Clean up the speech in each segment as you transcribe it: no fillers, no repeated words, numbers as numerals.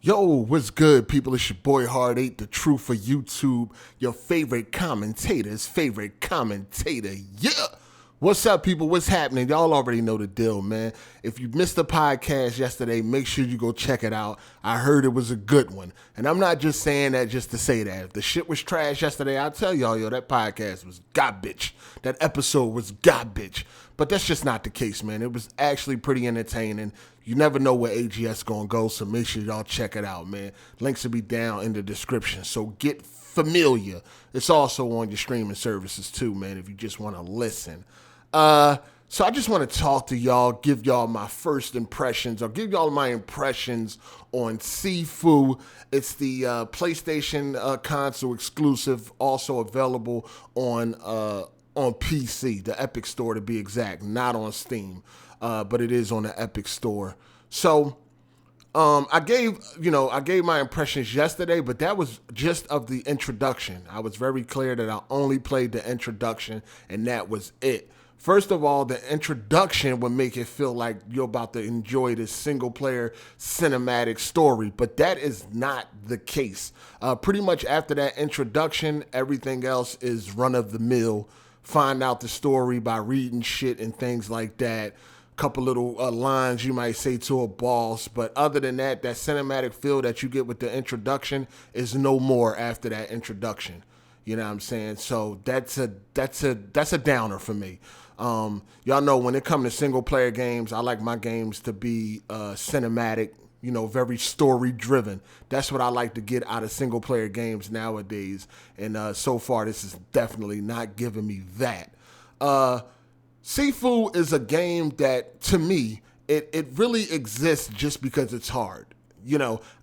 Yo, what's good, people? It's your boy Hard8, the truth for YouTube, your favorite commentator's favorite commentator. Yeah! What's up, people? What's happening? Y'all already know the deal, man. If you missed the podcast yesterday, make sure you go check it out. I heard it was a good one. And I'm not just saying that just to say that. If the shit was trash yesterday, I'll tell y'all, yo, that podcast was garbage. That episode was garbage. But that's just not the case, man. It was actually pretty entertaining. You never know where AGS gonna go, so make sure y'all check it out, man. Links will be down in the description, so get familiar. It's also on your streaming services too, man, if you just want to listen. So I just want to talk to y'all, give y'all my first impressions, or give y'all my impressions on Sifu. It's the PlayStation console exclusive, also available on PC, the Epic Store to be exact, not on Steam, but it is on the Epic Store. So I gave my impressions yesterday, but that was just of the introduction. I was very clear that I only played the introduction, and that was it. First of all, the introduction would make it feel like you're about to enjoy this single-player cinematic story, but that is not the case. Pretty much after that introduction, everything else is run-of-the-mill. Find out the story by reading shit and things like that. Couple little lines you might say to a boss, but other than that, that cinematic feel that you get with the introduction is no more after that introduction. You know what I'm saying? So that's a downer for me. Y'all know when it comes to single player games, I like my games to be cinematic, very story driven. That's what I like to get out of single player games nowadays. And so far, this is definitely not giving me that. Sifu is a game that, to me, it really exists just because it's hard.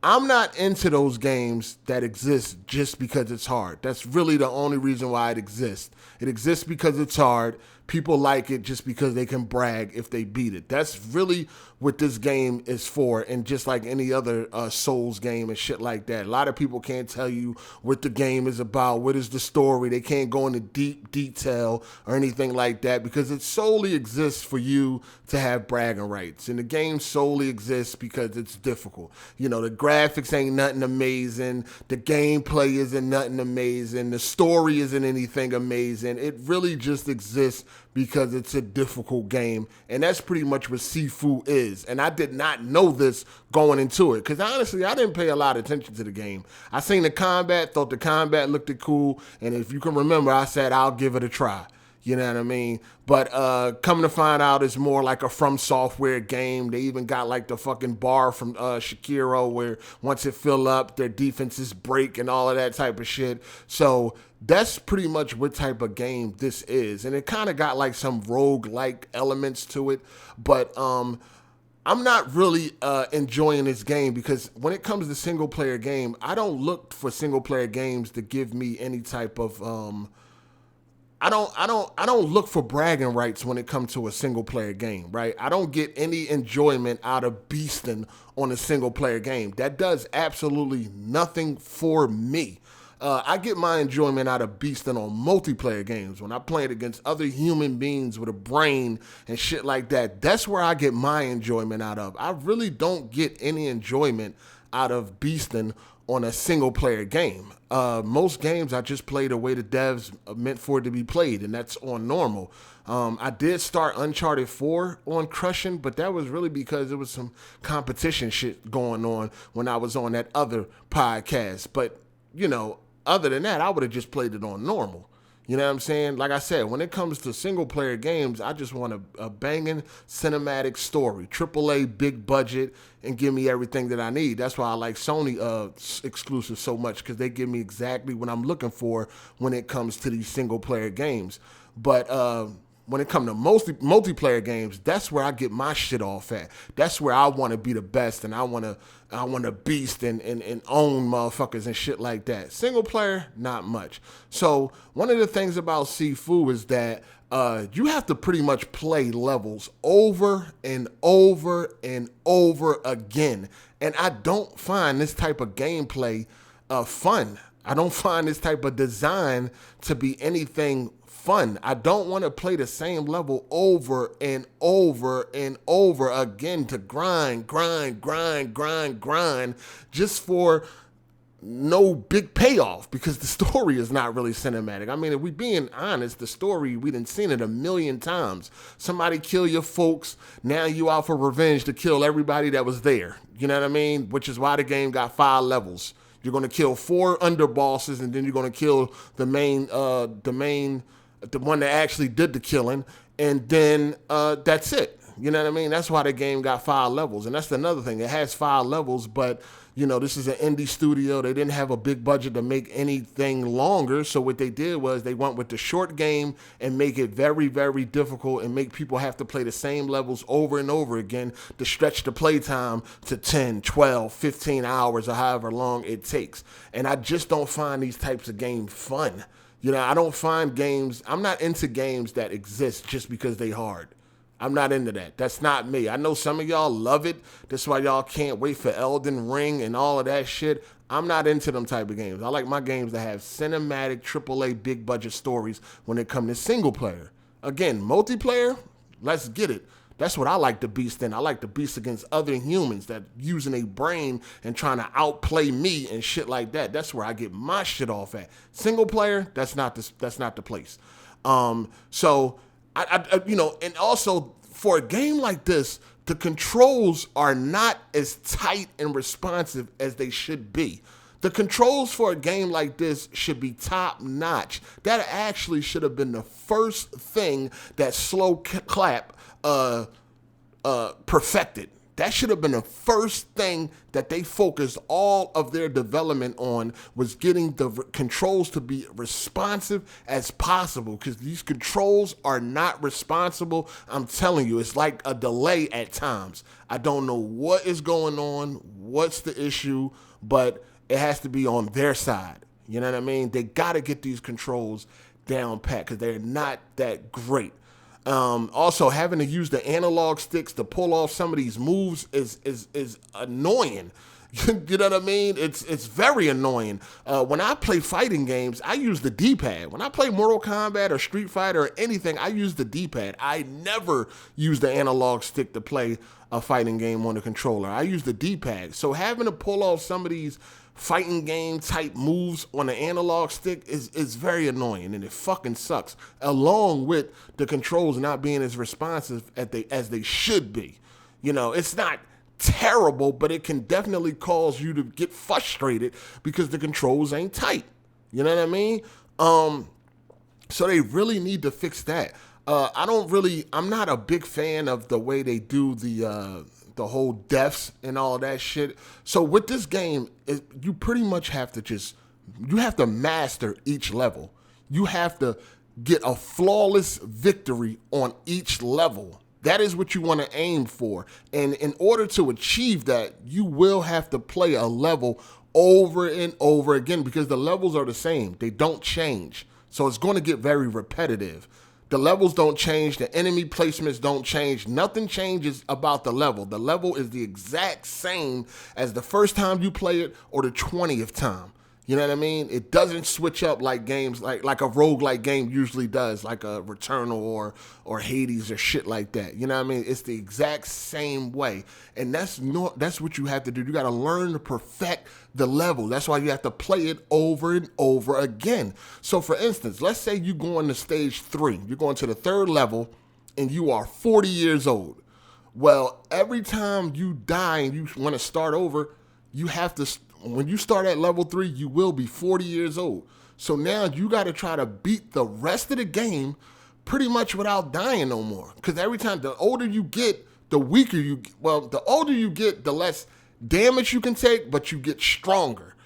I'm not into those games that exist just because it's hard. That's really the only reason why it exists. It exists because it's hard. People like it just because they can brag if they beat it. That's really what this game is for, and just like any other Souls game and shit like that. A lot of people can't tell you what the game is about, what is the story. They can't go into deep detail or anything like that because it solely exists for you to have bragging rights. And the game solely exists because it's difficult. The graphics ain't nothing amazing. The gameplay isn't nothing amazing. The story isn't anything amazing. It really just exists because it's a difficult game, and that's pretty much what Sifu is. And I did not know this going into it, because honestly, I didn't pay a lot of attention to the game. I seen the combat, thought the combat looked cool, and if you can remember, I said I'll give it a try. You know what I mean? But coming to find out, it's more like a From Software game. They even got like the fucking bar from Shakiro, where once it fill up, their defenses break and all of that type of shit. So that's pretty much what type of game this is. And it kind of got like some rogue-like elements to it. But I'm not really enjoying this game, because when it comes to single-player game, I don't look for single-player games to give me any type of... I don't look for bragging rights when it comes to a single player game, right? I don't get any enjoyment out of beasting on a single player game. That does absolutely nothing for me. I get my enjoyment out of beasting on multiplayer games. When I play it against other human beings with a brain and shit like that, that's where I get my enjoyment out of. I really don't get any enjoyment out of beasting on a single player game. Most games I just play the way the devs meant for it to be played, and that's on normal. I did start Uncharted 4 on crushing, but that was really because there was some competition shit going on when I was on that other podcast. But, other than that, I would have just played it on normal. You know what I'm saying? Like I said, when it comes to single-player games, I just want a banging cinematic story. AAA, big budget, and give me everything that I need. That's why I like Sony exclusives so much, because they give me exactly what I'm looking for when it comes to these single-player games. But when it comes to multiplayer games, that's where I get my shit off at. That's where I want to be the best, and I want to beast and own motherfuckers and shit like that. Single player, not much. So one of the things about Sifu is that you have to pretty much play levels over and over and over again. And I don't find this type of gameplay fun. I don't find this type of design to be anything fun. I don't want to play the same level over and over and over again to grind just for no big payoff, because the story is not really cinematic. I mean, if we being honest, the story, we done seen it a million times. Somebody kill your folks, now you out for revenge to kill everybody that was there. You know what I mean? Which is why the game got 5 levels. You're gonna kill 4 underbosses, and then you're gonna kill the one that actually did the killing, and then that's it. You know what I mean? That's why the game got 5 levels, and that's another thing. It has 5 levels, but you know, this is an indie studio. They didn't have a big budget to make anything longer, so what they did was they went with the short game and make it very, very difficult and make people have to play the same levels over and over again to stretch the playtime to 10, 12, 15 hours or however long it takes. And I just don't find these types of games fun. You know, I don't find games, I'm not into games that exist just because they hard. I'm not into that. That's not me. I know some of y'all love it. That's why y'all can't wait for Elden Ring and all of that shit. I'm not into them type of games. I like my games that have cinematic, AAA, big budget stories when it comes to single player. Again, multiplayer, let's get it. That's what I like to beast in. I like to beast against other humans that using a brain and trying to outplay me and shit like that. That's where I get my shit off at. Single player, that's not the place. So you know, and also for a game like this, the controls are not as tight and responsive as they should be. The controls for a game like this should be top notch. That actually should have been the first thing that Slow Clap perfected. That should have been the first thing that they focused all of their development on, was getting the controls to be responsive as possible, because these controls are not responsible. I'm telling you, it's like a delay at times. I don't know what is going on, what's the issue, but it has to be on their side. You know what I mean? They got to get these controls down pat, because they're not that great. Also, having to use the analog sticks to pull off some of these moves is annoying. You know what I mean? It's very annoying. When I play fighting games, I use the D-pad. When I play Mortal Kombat or Street Fighter or anything, I use the D-pad. I never use the analog stick to play a fighting game on the controller. I use the D-pad. So having to pull off some of these fighting game type moves on the analog stick is very annoying, and it fucking sucks, along with the controls not being as responsive as they should be. You know, it's not terrible, but it can definitely cause you to get frustrated because the controls ain't tight. You know what I mean? So they really need to fix that. I'm not a big fan of the way they do the whole deaths and all that shit. So with this game, you pretty much have to master each level. You have to get a flawless victory on each level. That is what you want to aim for. And in order to achieve that, you will have to play a level over and over again, because the levels are the same. They don't change. So it's going to get very repetitive. The levels don't change. The enemy placements don't change. Nothing changes about the level. The level is the exact same as the first time you play it or the 20th time. You know what I mean? It doesn't switch up like games, like a roguelike game usually does, like a Returnal or Hades or shit like that. You know what I mean? It's the exact same way. And that's what you have to do. You got to learn to perfect the level. That's why you have to play it over and over again. So for instance, let's say you go on to stage 3. You're going to the 3rd level and you are 40 years old. Well, every time you die and you want to start over, you have to, when you start at level 3, you will be 40 years old. So now you got to try to beat the rest of the game pretty much without dying no more. Because every time, the older you get, the weaker you, the older you get, the less damage you can take, but you get stronger.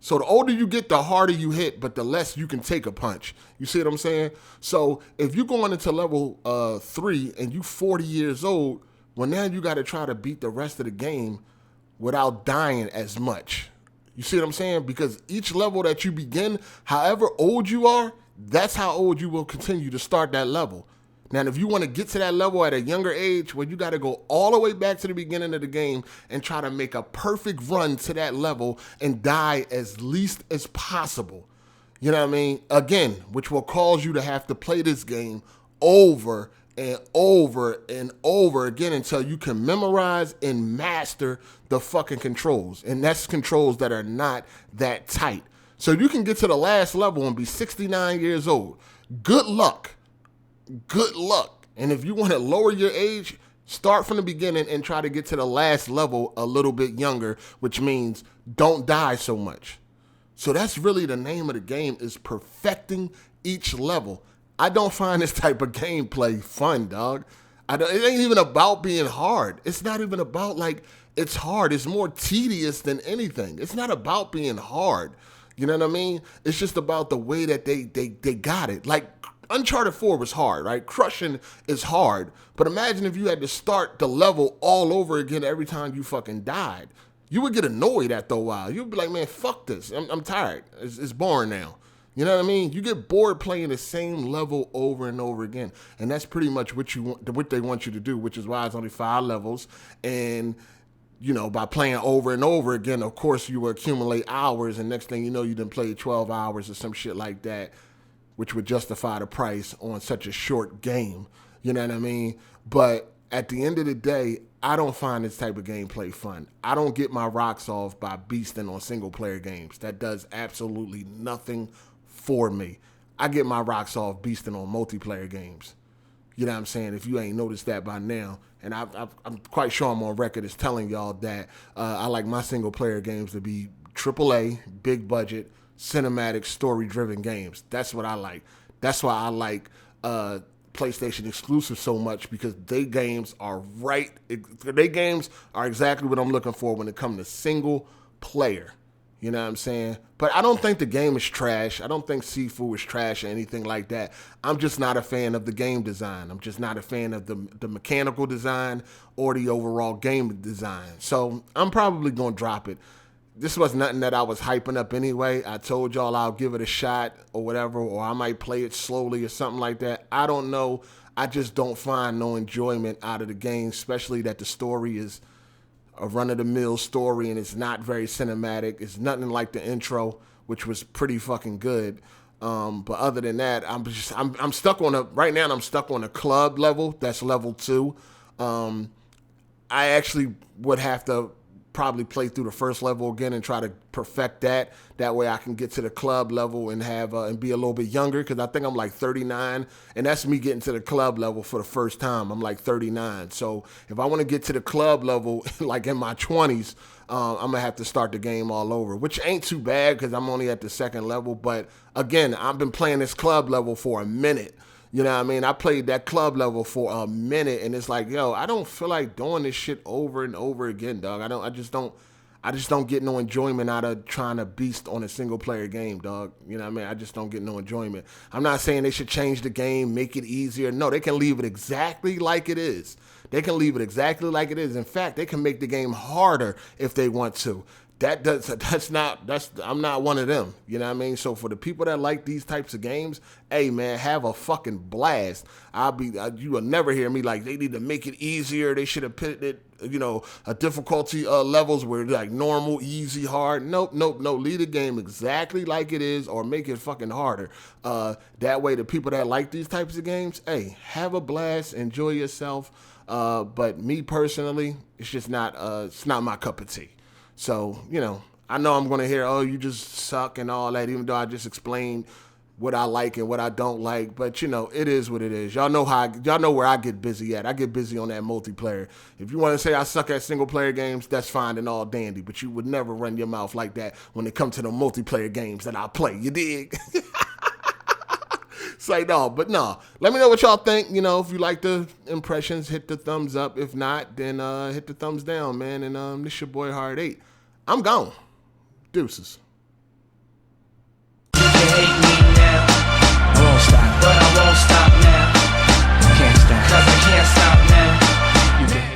So the older you get, the harder you hit, but the less you can take a punch. You see what I'm saying? So if you're going into level 3 and you 40 years old, well, now you got to try to beat the rest of the game without dying as much. You see what I'm saying? Because each level that you begin, however old you are, that's how old you will continue to start that level. Now, if you want to get to that level at a younger age, well, you got to go all the way back to the beginning of the game and try to make a perfect run to that level and die as least as possible. You know what I mean? Again, which will cause you to have to play this game over and over and over again until you can memorize and master the fucking controls. And that's controls that are not that tight. So you can get to the last level and be 69 years old. Good luck. Good luck. And if you want to lower your age, start from the beginning and try to get to the last level a little bit younger, which means don't die so much. So that's really the name of the game, is perfecting each level. I don't find this type of gameplay fun, dog. It ain't even about being hard. It's not even about like it's hard. It's more tedious than anything. It's not about being hard. You know what I mean? It's just about the way that they got it. Like Uncharted 4 was hard, right? Crushing is hard. But imagine if you had to start the level all over again every time you fucking died. You would get annoyed after a while. You'd be like, man, fuck this. I'm tired. It's boring now. You know what I mean? You get bored playing the same level over and over again. And that's pretty much what they want you to do, which is why it's only 5 levels. And, you know, by playing over and over again, of course, you will accumulate hours. And next thing you know, you done played 12 hours or some shit like that, which would justify the price on such a short game. You know what I mean? But at the end of the day, I don't find this type of gameplay fun. I don't get my rocks off by beasting on single-player games. That does absolutely nothing for me. I get my rocks off beasting on multiplayer games. You know what I'm saying? If you ain't noticed that by now. And I'm quite sure I'm on record as telling y'all that I like my single-player games to be AAA, big budget, cinematic, story-driven games. That's what I like. That's why I like PlayStation exclusive so much, because they games are exactly what I'm looking for when it comes to single player. You know what I'm saying? But I don't think the game is trash. I don't think Sifu is trash or anything like that. I'm just not a fan of the game design. I'm just not a fan of the mechanical design or the overall game design. So I'm probably going to drop it. This was nothing that I was hyping up anyway. I told y'all I'll give it a shot or whatever, or I might play it slowly or something like that. I don't know. I just don't find no enjoyment out of the game, especially that the story is a run-of-the-mill story and it's not very cinematic. It's nothing like the intro, which was pretty fucking good. But other than that, I'm stuck on right now I'm stuck on a club level. That's level 2. I actually would have to probably play through the first level again and try to perfect that. That way I can get to the club level and have and be a little bit younger, because I think I'm like 39, and that's me getting to the club level for the first time. I'm like 39. So if I want to get to the club level like in my 20s, I'm going to have to start the game all over, which ain't too bad because I'm only at the second level. But again, I've been playing this club level for a minute. You know what I mean? I played that club level for a minute, and it's like, yo, I don't feel like doing this shit over and over again, dog. I just don't get no enjoyment out of trying to beast on a single player game, dog. You know what I mean? I just don't get no enjoyment. I'm not saying they should change the game, make it easier. No, they can leave it exactly like it is. They can leave it exactly like it is. In fact, they can make the game harder if they want to. I'm not one of them. You know what I mean? So for the people that like these types of games, hey man, have a fucking blast. You will never hear me like they need to make it easier. They should have put it, a difficulty levels where like normal, easy, hard. Nope. Leave the game exactly like it is, or make it fucking harder. That way the people that like these types of games, hey, have a blast, enjoy yourself. But me personally, it's not my cup of tea. So, I know I'm going to hear, oh, you just suck and all that, even though I just explained what I like and what I don't like. But, it is what it is. Y'all know where I get busy at. I get busy on that multiplayer. If you want to say I suck at single player games, that's fine and all dandy. But you would never run your mouth like that when it comes to the multiplayer games that I play. You dig? It's like, no. Let me know what y'all think. If you like the impressions, hit the thumbs up. If not, then hit the thumbs down, man. And this your boy Hard 8. I'm gone. Deuces.